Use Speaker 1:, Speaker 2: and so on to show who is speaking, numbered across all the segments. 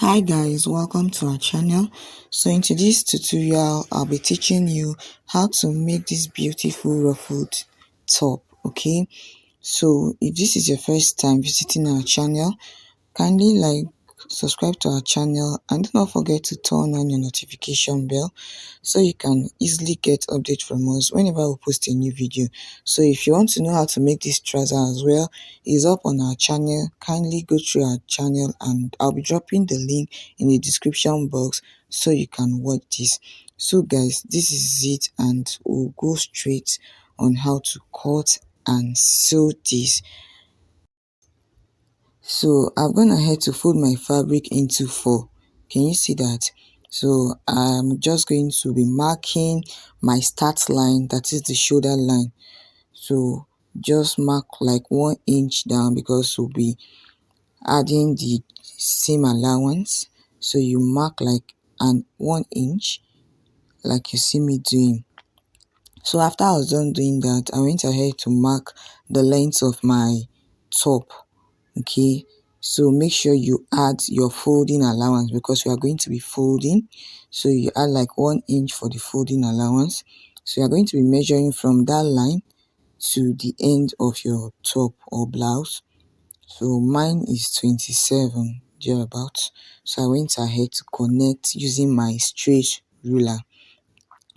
Speaker 1: Hi guys, welcome to our channel. So in today's tutorial I'll be teaching you how to make this beautiful ruffled top. Okay, so if this is your first time visiting our channel, kindly subscribe to our channel and do not forget to turn on your notification bell so you can easily get updates from us whenever we post a new video. So if you want to know how to make this trouser as well, it's up on our channel. Kindly go through our channel and I'll be dropping the link in the description box so you can watch this. So guys, this is it and we'll go straight on how to cut and sew this. So I've gone ahead to fold my fabric into 4. Can you see that? So I'm just going to be marking my start line, that is the shoulder line. So just mark like 1 inch down because we'll be adding the seam allowance. So you mark like an 1 inch like you see me doing. So after I was done doing that, I went ahead to mark the length of my top. Okay, so make sure you add your folding allowance because you are going to be folding. So you add like 1 inch for the folding allowance. So you are going to be measuring from that line to the end of your top or blouse. So mine is 27 thereabouts. So I went ahead to connect using my straight ruler.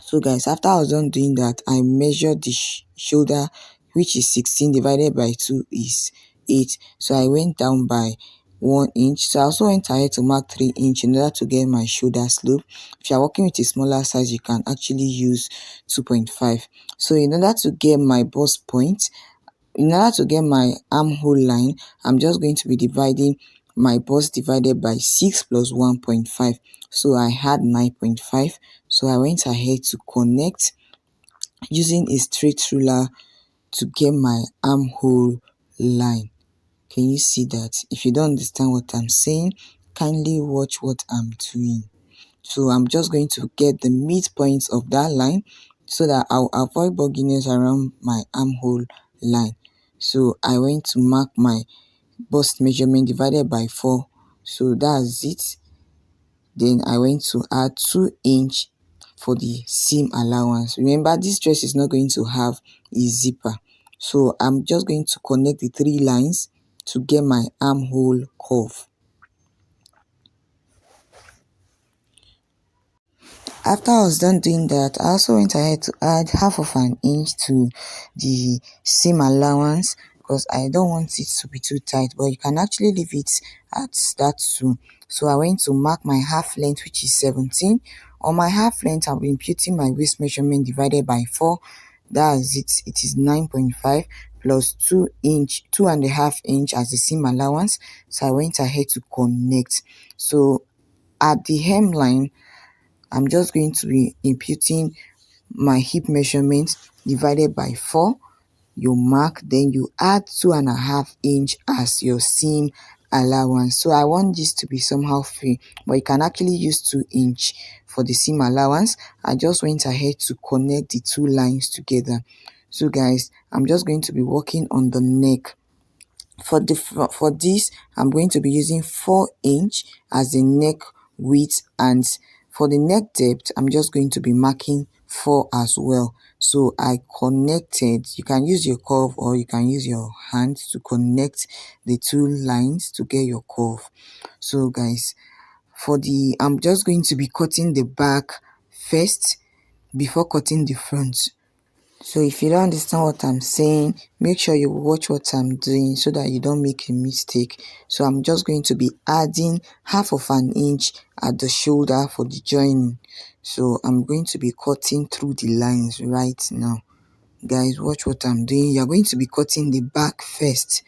Speaker 1: So guys, after I was done doing that, I measured the shoulder, which is 16 divided by 2 is 8. So I went down by 1 inch. So I also went ahead to mark 3 inch in order to get my shoulder slope. If you are working with a smaller size, you can actually use 2.5. So in order to get my bust point, in order to get my armhole line, I'm just going to be dividing my bust divided by 6 plus 1.5. So I had 9.5. So I went ahead to connect using a straight ruler to get my armhole line. Can you see that? If you don't understand what I'm saying, kindly watch what I'm doing. So I'm just going to get the midpoint of that line so that I'll avoid bugginess around my armhole line. So I went to mark my bust measurement divided by 4. So that's it. Then I went to add 2 inch for the seam allowance. Remember, this dress is not going to have a zipper. So I'm just going to connect the 3 lines to get my armhole curve. After I was done doing that, I also went ahead to add half of an inch to the seam allowance because I don't want it to be too tight, but you can actually leave it at that too. So I went to mark my half length, which is 17. On my half length, I'll be imputing my waist measurement divided by 4. That's it. It is 9.5 plus 2.5 inch as the seam allowance. So I went ahead to connect. So at the hemline, I'm just going to be imputing my hip measurement divided by 4. You mark, then you add 2.5 inch as your seam allowance. So I want this to be somehow free, but you can actually use 2 inch for the seam allowance. I just went ahead to connect the 2 lines together. So guys, I'm just going to be working on the neck. For this, I'm going to be using 4 inch as the neck width, and for the neck depth, I'm just going to be marking 4 as well. So I connected. You can use your curve or you can use your hand to connect the 2 lines to get your curve. So guys, I'm just going to be cutting the back first before cutting the front. So if you don't understand what I'm saying, make sure you watch what I'm doing so that you don't make a mistake. So I'm just going to be adding half of an inch at the shoulder for the joining. So I'm going to be cutting through the lines right now. Guys, watch what I'm doing. You're going to be cutting the back first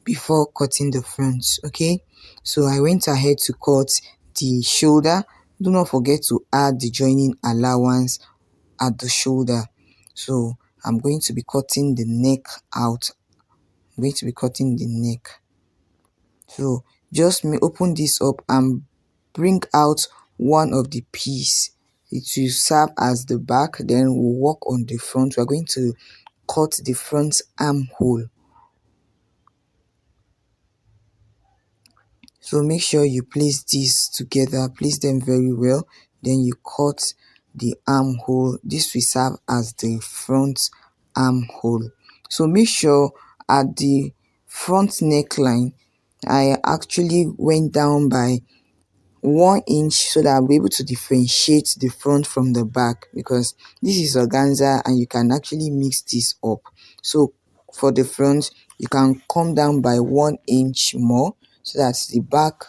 Speaker 1: before cutting the front, okay? So I went ahead to cut the shoulder. Do not forget to add the joining allowance at the shoulder. So I'm going to be cutting the neck out. I'm going to be cutting the neck. So just open this up and bring out one of the piece. It will serve as the back. Then we'll work on the front. We're going to cut the front armhole. So make sure you place these together, place them very well. Then you cut the armhole. This will serve as the front armhole. So make sure at the front neckline, I actually went down by 1 inch so that I'll be able to differentiate the front from the back, because this is organza and you can actually mix this up. So for the front, you can come down by 1 inch more so that the back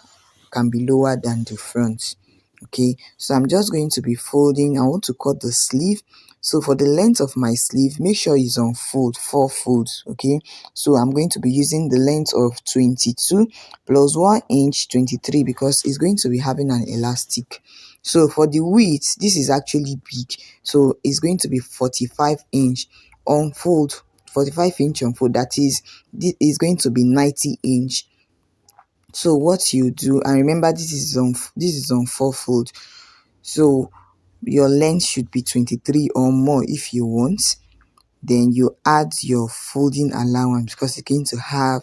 Speaker 1: can be lower than the front. Okay, so I'm just going to be folding. I want to cut the sleeve. So for the length of my sleeve, make sure it's on fold, 4 folds. Okay, so I'm going to be using the length of 22 plus 1 inch, 23, because it's going to be having an elastic. So for the width, this is actually big, so it's going to be 45 inch on fold. 45 inch on fold, that is, this is going to be 90 inch. So what you do, and remember this is on 4 fold, so your length should be 23 or more if you want. Then you add your folding allowance because it's going to have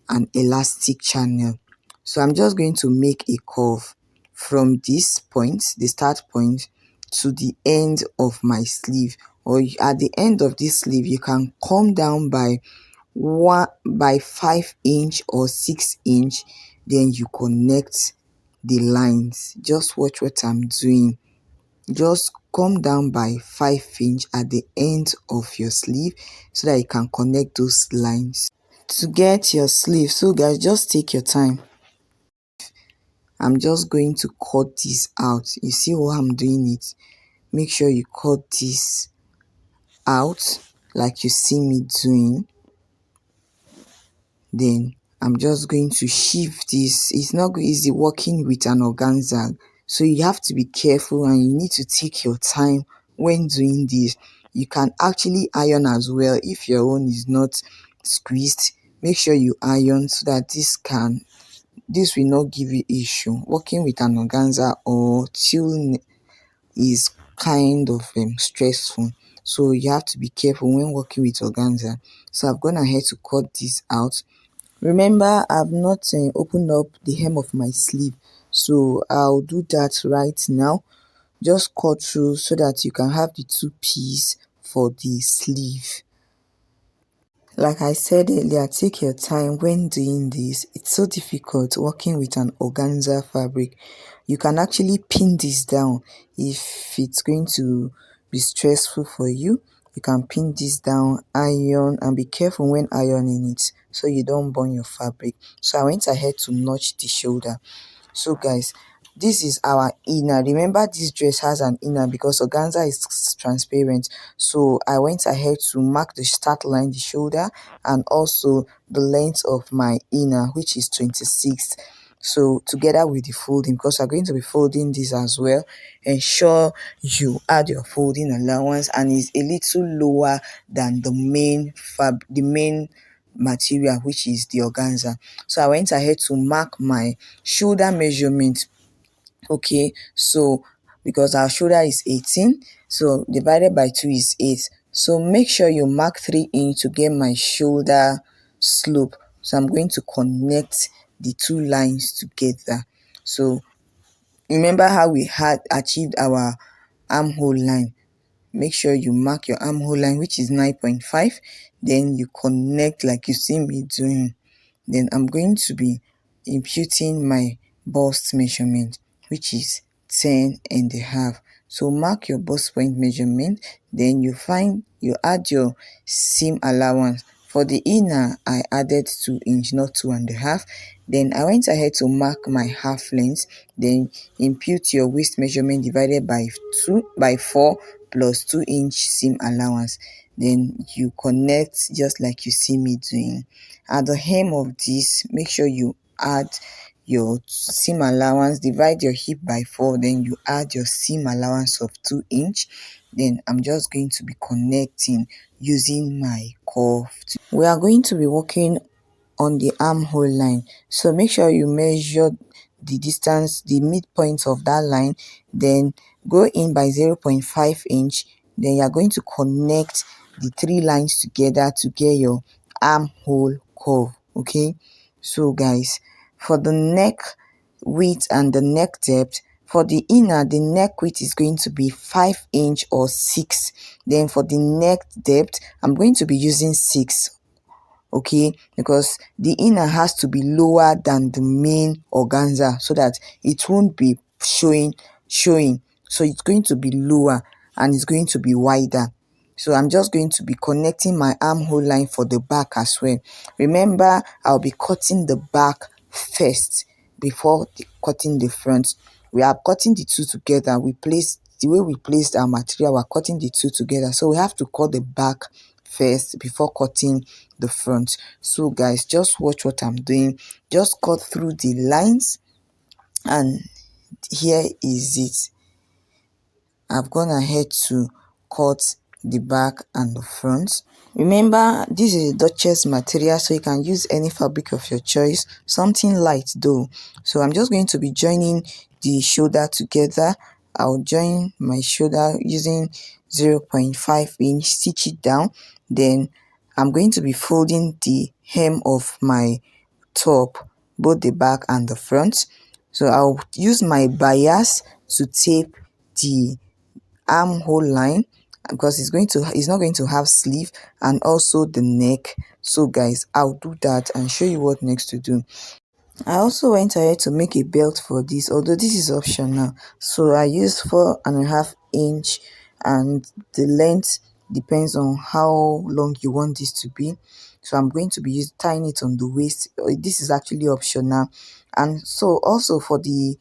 Speaker 1: an elastic channel. So I'm just going to make a curve from this point, the start point, to the end of my sleeve, or at the end of this sleeve you can come down by 5 inch or 6 inch. Then you connect the lines. Just watch what I'm doing. Just come down by 5 inch at the end of your sleeve so that you can connect those lines to get your sleeve. So guys, just take your time. I'm just going to cut this out. You see what I'm doing it? Make sure you cut this out like you see me doing. Then I'm just going to shift this. It's not easy working with an organza, so you have to be careful and you need to take your time when doing this. You can actually iron as well if your own is not squeezed. Make sure you iron so that this will not give you issue. Working with an organza or tulle is kind of stressful, so you have to be careful when working with organza. So I've gone ahead to cut this out. Remember, I've not opened up the hem of my sleeve, so I'll do that right now. Just cut through so that you can have the two piece for the sleeve. Like I said earlier, take your time when doing this. It's so difficult working with an organza fabric. You can actually pin this down if it's going to be stressful for you. You can pin this down, iron, and be careful when ironing it so you don't burn your fabric. So I went ahead to notch the shoulder. So guys, this is our inner. Remember, this dress has an inner because organza is transparent. So I went ahead to mark the start line, the shoulder, and also the length of my inner, which is 26. So together with the folding, because we're going to be folding this as well, ensure you add your folding allowance, and it's a little lower than the main material, which is the organza. So I went ahead to mark my shoulder measurement. Okay, so because our shoulder is 18, so divided by 2 is 8. So make sure you mark 3 inch to get my shoulder slope. So I'm going to connect the two lines together. So remember how we had achieved our armhole line. Make sure you mark your armhole line, which is 9.5. Then you connect like you see me doing. Then I'm going to be imputing my bust measurement, which is 10.5. So mark your bust point measurement. Then you add your seam allowance. For the inner, I added 2 inch, not 2.5. Then I went ahead to mark my half length. Then impute your waist measurement divided by 4 plus 2 inch seam allowance. Then you connect just like you see me doing. At the hem of this, make sure you add your seam allowance, divide your hip by 4, then you add your seam allowance of 2 inch. Then I'm just going to be connecting using my curve. We are going to be working on the armhole line, so make sure you measure the distance, the midpoint of that line, then go in by 0.5 inch. Then you are going to connect the three lines together to get your armhole curve. Okay, so guys, for the neck width and the neck depth, for the inner, the neck width is going to be 5 inch or 6. Then for the neck depth, I'm going to be using 6. Okay, because the inner has to be lower than the main organza so that it won't be showing. So it's going to be lower and it's going to be wider. So I'm just going to be connecting my armhole line for the back as well. Remember, I'll be cutting the back first before cutting the front. We are cutting the two together. The way we placed our material, we're cutting the two together. So we have to cut the back first before cutting the front. So guys, just watch what I'm doing. Just cut through the lines, and here is it. I've gone ahead to cut the back and the front. Remember, this is a Duchess material, so you can use any fabric of your choice, something light though. So I'm just going to be joining the shoulder together. I'll join my shoulder using 0.5 inch, stitch it down. Then I'm going to be folding the hem of my top, both the back and the front. So I'll use my bias to tape the armhole line, because it's not going to have sleeve, and also the neck. So guys, I'll do that and show you what next to do. I also went ahead to make a belt for this, although this is optional. So I used 4.5 inch, and the length depends on how long you want this to be. So I'm going to be tying it on the waist. This is actually optional. And so also for the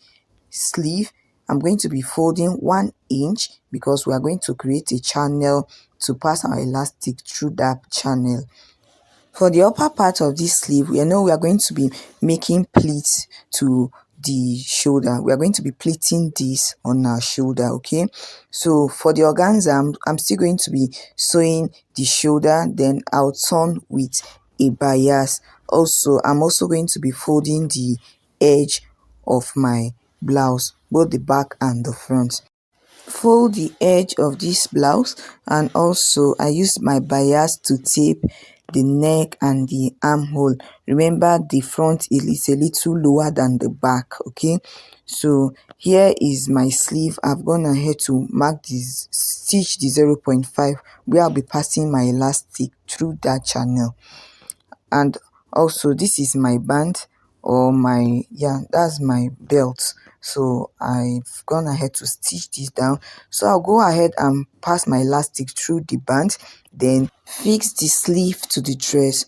Speaker 1: sleeve, I'm going to be folding 1 inch, because we are going to create a channel to pass our elastic through that channel. For the upper part of this sleeve, we are going to be making pleats to the shoulder. We are going to be pleating this on our shoulder. Okay, so for the organza, I'm still going to be sewing the shoulder, then I'll turn with a bias. Also, I'm also going to be folding the edge of my blouse, both the back and the front. Fold the edge of this blouse, and also I use my bias to tape the neck and the armhole. Remember, the front is a little lower than the back. Okay, so here is my sleeve. I've gone ahead to mark this, stitch the 0.5 where I'll be passing my elastic through that channel. And also, this is my band, or that's my belt. So I've gone ahead to stitch this down. So I'll go ahead and pass my elastic through the band, then fix the sleeve to the dress.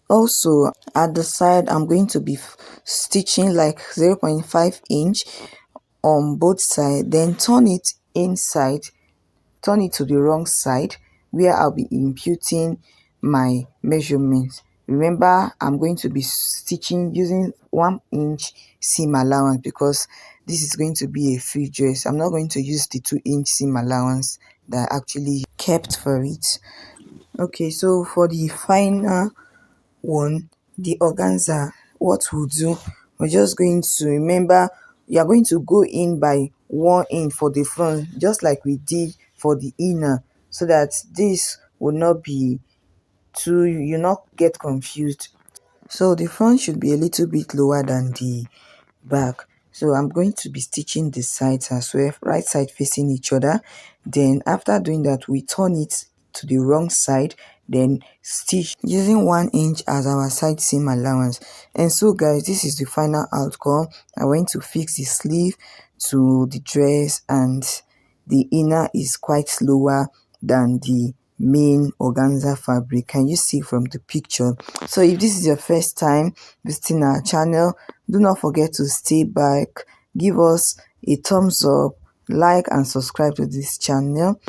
Speaker 1: Also, at the side, I'm going to be stitching like 0.5 inch on both sides, then turn it to the wrong side, where I'll be imputing my measurements. Remember, I'm going to be stitching using 1 inch seam allowance, because this is going to be a free dress. I'm not going to use the 2 inch seam allowance that I actually kept for it. Okay, so for the final one, the organza, what we'll do, we're just going to, remember, you are going to go in by 1 inch for the front, just like we did for the inner, so that this will not be you not get confused. So the front should be a little bit lower than the back. So I'm going to be stitching the sides as well, right side facing each other. Then after doing that, we turn it to the wrong side, then stitch using 1 inch as our side seam allowance. And so guys, this is the final outcome. I went to fix the sleeve to the dress, and the inner is quite lower than the main organza fabric. Can you see from the picture? So if this is your first time visiting our channel, do not forget to stay back, give us a thumbs up, like and subscribe to this channel,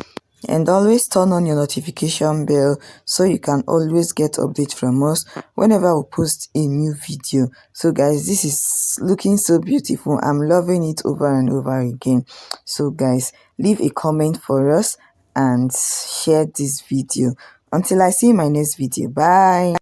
Speaker 1: and always turn on your notification bell so you can always get updates from us whenever we post a new video. So guys, this is looking so beautiful. I'm loving it over and over again. So guys, leave a comment for us and share this video. Until I see my next video, bye.